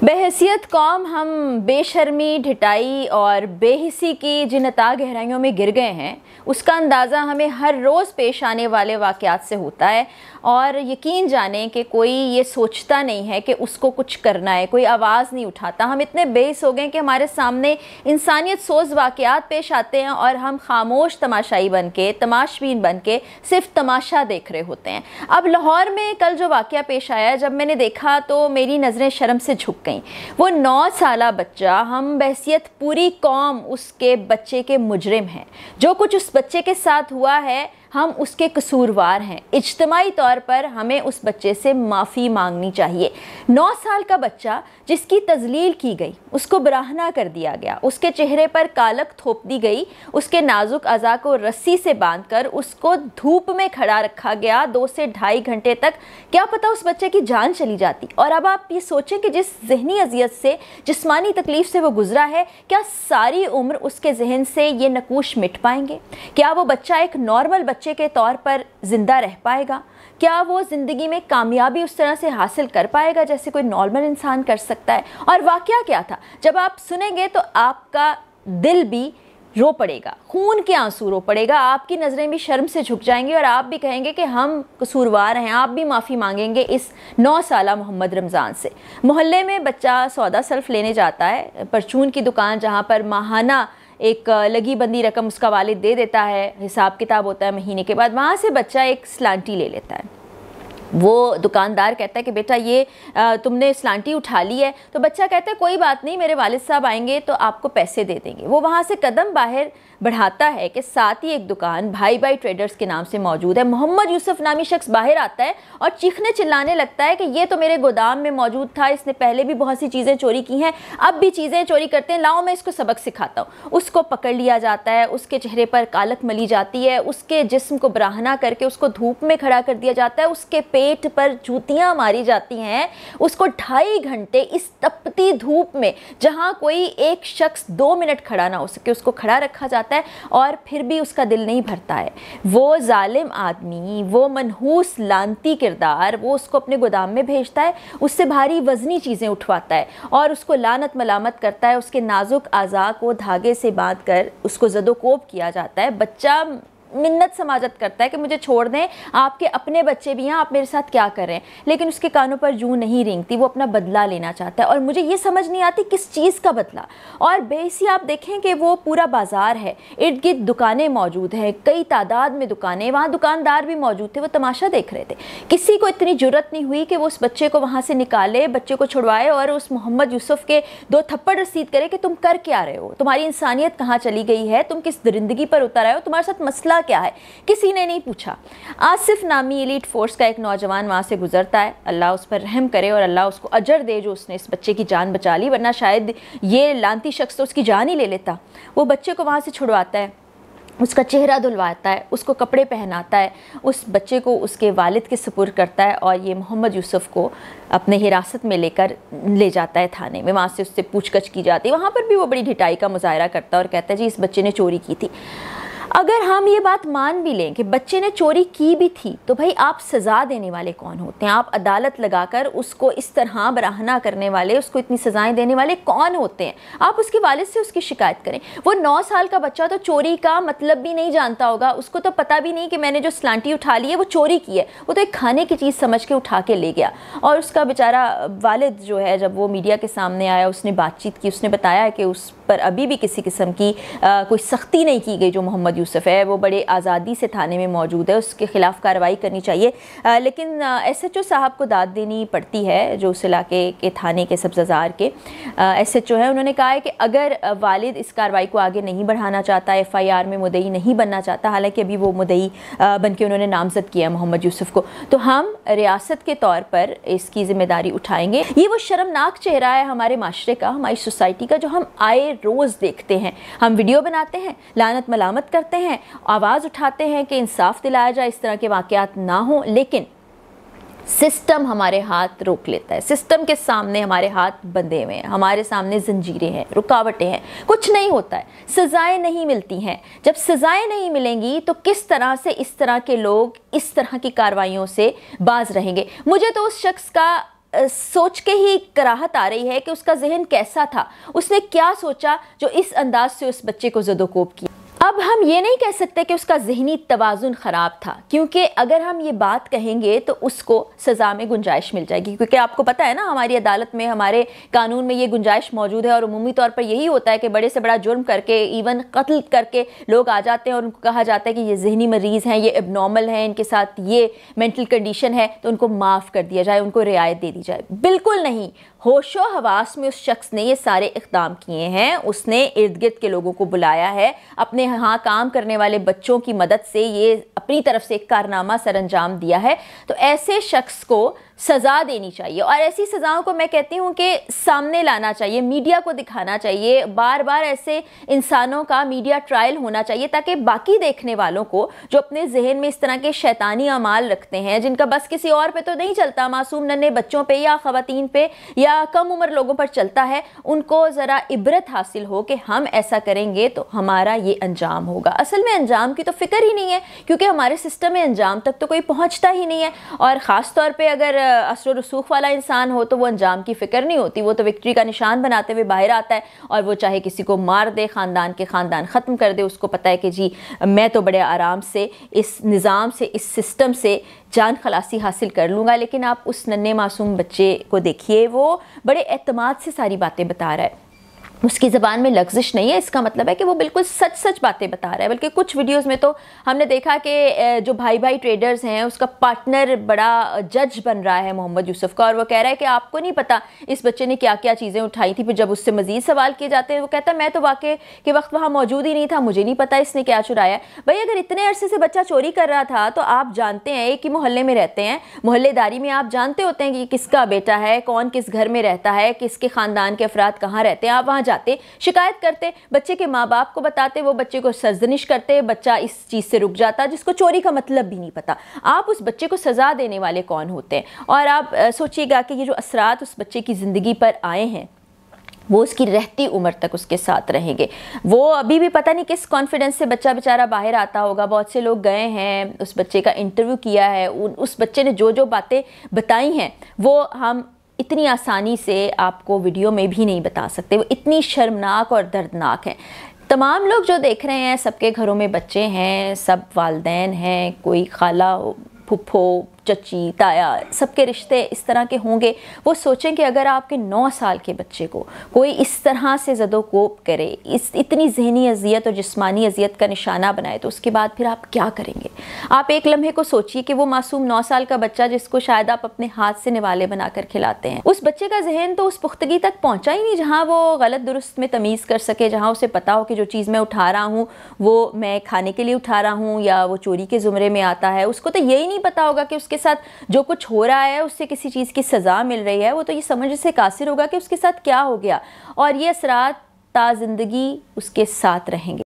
बेहैसियत कौम हम बेशर्मी, ढिठाई और बेहिसी की जिन अता गहराइयों में गिर गए हैं, उसका अंदाज़ा हमें हर रोज़ पेश आने वाले वाक़यात से होता है। और यकीन जानें कि कोई ये सोचता नहीं है कि उसको कुछ करना है, कोई आवाज़ नहीं उठाता। हम इतने बेइस हो गए कि हमारे सामने इंसानियत सोज़ वाक़यात पेश आते हैं और हम खामोश तमाशाई बन के, तमाशबीन बन के सिर्फ तमाशा देख रहे होते हैं। अब लाहौर में कल जो वाक़या पेश आया, जब मैंने देखा तो मेरी नज़रें शर्म से झुक गईं। वो 9 साला बच्चा, हम बहसियत पूरी कौम उसके बच्चे के मुजरिम हैं। जो कुछ उस बच्चे के साथ हुआ है, हम उसके कसूरवार हैं। इज्तिमाई तौर पर हमें उस बच्चे से माफ़ी मांगनी चाहिए। 9 साल का बच्चा जिसकी तजलील की गई, उसको बराहना कर दिया गया, उसके चेहरे पर कालक थोप दी गई, उसके नाजुक अज़ा को रस्सी से बांधकर उसको धूप में खड़ा रखा गया 2 से ढाई घंटे तक। क्या पता उस बच्चे की जान चली जाती। और अब आप ये सोचें कि जिस ज़हनी अजियत से, जिस्मानी तकलीफ़ से वो गुजरा है, क्या सारी उम्र उसके जहन से ये नकूश मिट पाएंगे? क्या वो बच्चा एक नॉर्मल बच्चे के तौर पर ज़िंदा रह पाएगा? क्या वो ज़िंदगी में कामयाबी उस तरह से हासिल कर पाएगा जैसे कोई नॉर्मल इंसान कर सकता है? और वाक़या क्या था? जब आप सुनेंगे तो आपका दिल भी रो पड़ेगा, खून के आंसू रो पड़ेगा, आपकी नज़रें भी शर्म से झुक जाएंगी और आप भी कहेंगे कि हम कसूरवार हैं। आप भी माफ़ी मांगेंगे इस 9 साला मोहम्मद रमज़ान से। मोहल्ले में बच्चा सौदा सल्फ लेने जाता है, परचून की दुकान जहाँ पर माहाना एक लगी बंदी रकम उसका वालिद दे देता है, हिसाब किताब होता है महीने के बाद। वहाँ से बच्चा एक स्लांटी ले लेता है। वो दुकानदार कहता है कि बेटा ये तुमने स्लांटी उठा ली है। तो बच्चा कहता है कोई बात नहीं, मेरे वालिद साहब आएंगे तो आपको पैसे दे देंगे। वो वहाँ से कदम बाहर बढ़ाता है कि साथ ही एक दुकान भाई भाई ट्रेडर्स के नाम से मौजूद है। मोहम्मद यूसुफ नामी शख्स बाहर आता है और चीखने चिल्लाने लगता है कि ये तो मेरे गोदाम में मौजूद था, इसने पहले भी बहुत सी चीज़ें चोरी की हैं, अब भी चीज़ें चोरी करते हैं, लाओ मैं इसको सबक सिखाता हूँ। उसको पकड़ लिया जाता है, उसके चेहरे पर कालक मली जाती है, उसके जिस्म को बराहना करके उसको धूप में खड़ा कर दिया जाता है, उसके पेट पर जूतियाँ मारी जाती हैं। उसको 2.5 घंटे इस तपती धूप में, जहाँ कोई एक शख्स 2 मिनट खड़ा ना हो सके, उसको खड़ा रखा जाता है और फिर भी उसका दिल नहीं भरता है। वो जालिम आदमी, वो मनहूस लानती किरदार, वो उसको अपने गोदाम में भेजता है, उससे भारी वजनी चीज़ें उठवाता है और उसको लानत मलामत करता है। उसके नाजुक आज़ा को धागे से बांध कर उसको ज़दोकोब किया जाता है। बच्चा मिन्नत समाजत करता है कि मुझे छोड़ दें, आपके अपने बच्चे भी हैं, आप मेरे साथ क्या कर रहे हैं। लेकिन उसके कानों पर जूं नहीं रेंगती, वो अपना बदला लेना चाहता है। और मुझे ये समझ नहीं आती किस चीज़ का बदला। और बेसी आप देखें कि वो पूरा बाजार है, इर्द गिर्द दुकानें मौजूद हैं, कई तादाद में दुकानें, वहाँ दुकानदार भी मौजूद थे, वो तमाशा देख रहे थे। किसी को इतनी जुर्रत नहीं हुई कि वो उस बच्चे को वहाँ से निकाले, बच्चे को छुड़वाए और उस मोहम्मद यूसुफ के 2 थप्पड़ रसीद करे कि तुम कर क्या रहे हो, तुम्हारी इंसानियत कहाँ चली गई है, तुम किस दरिंदगी पर उतर आए हो, तुम्हारे साथ मसला क्या है। किसी ने नहीं पूछा। आसिफ नामी एलीट फोर्स का एक नौजवान वहाँ से गुजरता है, अल्लाह उस पर रहम करे और अल्लाह उसको अजर दे जो उसने इस बच्चे की जान बचा ली, वरना शायद ये लानती शख्स तो उसकी जान ही ले लेता। वो बच्चे को वहाँ से छुड़वाता है, उसका चेहरा धुलवाता है, उसको कपड़े पहनाता है, उस बच्चे को उसके वालिद के सुपुर्द करता है और ये मोहम्मद यूसुफ को अपने हिरासत में लेकर ले जाता है थाने में। वहाँ से उससे पूछगछ की जाती है। वहाँ पर भी वो बड़ी ढिठाई का मुजाहरा करता है और कहता है जी इस बच्चे ने चोरी की थी। अगर हम ये बात मान भी लें कि बच्चे ने चोरी की भी थी, तो भाई आप सज़ा देने वाले कौन होते हैं? आप अदालत लगाकर उसको इस तरह बराहना करने वाले, उसको इतनी सज़ाएं देने वाले कौन होते हैं? आप उसके वालिद से उसकी शिकायत करें। वो 9 साल का बच्चा तो चोरी का मतलब भी नहीं जानता होगा, उसको तो पता भी नहीं कि मैंने जो स्लांटी उठा ली है वो चोरी की है। वो तो एक खाने की चीज़ समझ के उठा के ले गया। और उसका बेचारा वालिद जो है, जब वो मीडिया के सामने आया, उसने बातचीत की, उसने बताया कि उस पर अभी भी किसी किस्म की कोई सख्ती नहीं की गई। जो मोहम्मद यूसुफ है वो बड़े आज़ादी से थाने में मौजूद है, उसके ख़िलाफ़ कार्रवाई करनी चाहिए। लेकिन SHO साहब को दाद देनी पड़ती है, जो उस इलाके के थाने के सब्ज़ार के SHO है। उन्होंने कहा है कि अगर वालिद इस कार्रवाई को आगे नहीं बढ़ाना चाहता, FIR में मुद्दई नहीं बनना चाहता, हालांकि अभी वो मुद्दई बन के उन्होंने नामज़द किया मोहम्मद यूसुफ को, तो हम रियासत के तौर पर इसकी ज़िम्मेदारी उठाएँगे। ये वो शर्मनाक चेहरा है हमारे माशरे का, हमारी सोसाइटी का, जो हम आए रोज़ देखते हैं। हम वीडियो बनाते हैं, लानत मलामत करते हैं, आवाज़ उठाते हैं कि इंसाफ दिलाया जाए, इस तरह के वाक़यात ना हो, लेकिन सिस्टम हमारे हाथ रोक लेता है। सिस्टम के सामने हमारे हाथ बंधे हुए हैं, हमारे सामने जंजीरें हैं, रुकावटें हैं, कुछ नहीं होता है, सज़ाएं नहीं मिलती हैं। जब सज़ाएं नहीं मिलेंगी तो किस तरह से इस तरह के लोग इस तरह की कार्रवाइयों से बाज रहेंगे? मुझे तो उस शख्स का सोच के ही कराहत आ रही है कि उसका जहन कैसा था, उसने क्या सोचा जो इस अंदाज से उस बच्चे को ज़दोकोब किया। अब हम ये नहीं कह सकते कि उसका ज़हनी तवाज़ुन ख़राब था, क्योंकि अगर हम ये बात कहेंगे तो उसको सज़ा में गुंजाइश मिल जाएगी, क्योंकि आपको पता है ना हमारी अदालत में, हमारे कानून में ये गुंजाइश मौजूद है। और उमूमी तौर पर यही होता है कि बड़े से बड़ा जुर्म करके, इवन कत्ल करके लोग आ जाते हैं और उनको कहा जाता है कि ये ज़हनी मरीज़ हैं, ये एबनॉर्मल हैं, इनके साथ ये मेंटल कंडीशन है, तो उनको माफ़ कर दिया जाए, उनको रियायत दे दी जाए। बिल्कुल नहीं, होशो हवास में उस शख्स ने ये सारे इक़दाम किए हैं। उसने इर्द गिर्द के लोगों को बुलाया है, अपने यहाँ काम करने वाले बच्चों की मदद से ये अपनी तरफ से एक कारनामा सरअंजाम दिया है। तो ऐसे शख्स को सज़ा देनी चाहिए, और ऐसी सज़ाओं को मैं कहती हूँ कि सामने लाना चाहिए, मीडिया को दिखाना चाहिए। बार बार ऐसे इंसानों का मीडिया ट्रायल होना चाहिए, ताकि बाकी देखने वालों को जो अपने जहन में इस तरह के शैतानी अमाल रखते हैं, जिनका बस किसी और पे तो नहीं चलता, मासूम नन्हे बच्चों पे या ख़वातीन पे या कम उम्र लोगों पर चलता है, उनको ज़रा इबरत हासिल हो कि हम ऐसा करेंगे तो हमारा ये अंजाम होगा। असल में अंजाम की तो फ़िक्र ही नहीं है, क्योंकि हमारे सिस्टम में अंजाम तक तो कोई पहुँचता ही नहीं है। और ख़ास तौर पर अगर असर रसूख वाला इंसान हो तो वो अंजाम की फ़िक्र नहीं होती, वो तो विक्ट्री का निशान बनाते हुए बाहर आता है, और वो चाहे किसी को मार दे, ख़ानदान के ख़ानदान ख़त्म कर दे, उसको पता है कि जी मैं तो बड़े आराम से इस निज़ाम से, इस सिस्टम से जान खलासी हासिल कर लूँगा। लेकिन आप उस नन्हे मासूम बच्चे को देखिए, वो बड़े एतमाद से सारी बातें बता रहा है, उसकी ज़बान में लग़्ज़िश नहीं है। इसका मतलब है कि वो बिल्कुल सच सच बातें बता रहा है। बल्कि कुछ वीडियोस में तो हमने देखा कि जो भाई भाई ट्रेडर्स हैं, उसका पार्टनर बड़ा जज बन रहा है मोहम्मद यूसुफ का, और वो कह रहा है कि आपको नहीं पता इस बच्चे ने क्या क्या चीज़ें उठाई थी। फिर जब उससे मज़ीद सवाल किए जाते हैं, वो कहता है मैं तो वाक़े के वक्त वहाँ मौजूद ही नहीं था, मुझे नहीं पता इसने क्या चुराया। भाई अगर इतने अरसे से बच्चा चोरी कर रहा था तो आप जानते हैं, एक ही मोहल्ले में रहते हैं, मोहल्लेदारी में आप जानते होते हैं कि किसका बेटा है, कौन किस घर में रहता है, किसके ख़ानदान के अफराद कहाँ रहते हैं। आप वहाँ जाते, शिकायत करते, बच्चे के माँ बाप को बताते, वो बच्चे को सरजनिश करते, बच्चा इस चीज़ से रुक जाता जिसको चोरी का मतलब भी नहीं पता। आप उस बच्चे को सज़ा देने वाले कौन होते हैं? और आप सोचिएगा कि ये जो असरात उस बच्चे की ज़िंदगी पर आए हैं, वो उसकी रहती उम्र तक उसके साथ रहेंगे। वो अभी भी पता नहीं किस कॉन्फिडेंस से बच्चा बेचारा बाहर आता होगा। बहुत से लोग गए हैं, उस बच्चे का इंटरव्यू किया है, उस बच्चे ने जो जो बातें बताई हैं वो हम इतनी आसानी से आपको वीडियो में भी नहीं बता सकते। वो इतनी शर्मनाक और दर्दनाक है। तमाम लोग जो देख रहे हैं, सबके घरों में बच्चे हैं, सब वालिदैन हैं, कोई खाला, फुफ्फो, चची, ताया, सबके रिश्ते इस तरह के होंगे। वो सोचें कि अगर आपके 9 साल के बच्चे को कोई इस तरह से ज़दोकोब करे, इस इतनी ज़हनी अजियत और जिस्मानी अजियत का निशाना बनाए, तो उसके बाद फिर आप क्या करेंगे? आप एक लम्हे को सोचिए कि वो मासूम 9 साल का बच्चा जिसको शायद आप अपने हाथ से निवाले बनाकर खिलाते हैं, उस बच्चे का जहन तो उस पुख्तगी तक पहुँचा ही नहीं जहाँ वो गलत दुरुस्त में तमीज़ कर सके, जहाँ उसे पता हो कि जो चीज़ मैं उठा रहा हूँ वो मैं खाने के लिए उठा रहा हूँ या वो चोरी के ज़ुमरे में आता है। उसको तो यही नहीं पता होगा कि उसके साथ जो कुछ हो रहा है उससे किसी चीज़ की सज़ा मिल रही है। वो तो ये समझ से कासिर होगा कि उसके साथ क्या हो गया, और ये असरात ता ज़िंदगी उसके साथ रहेंगे।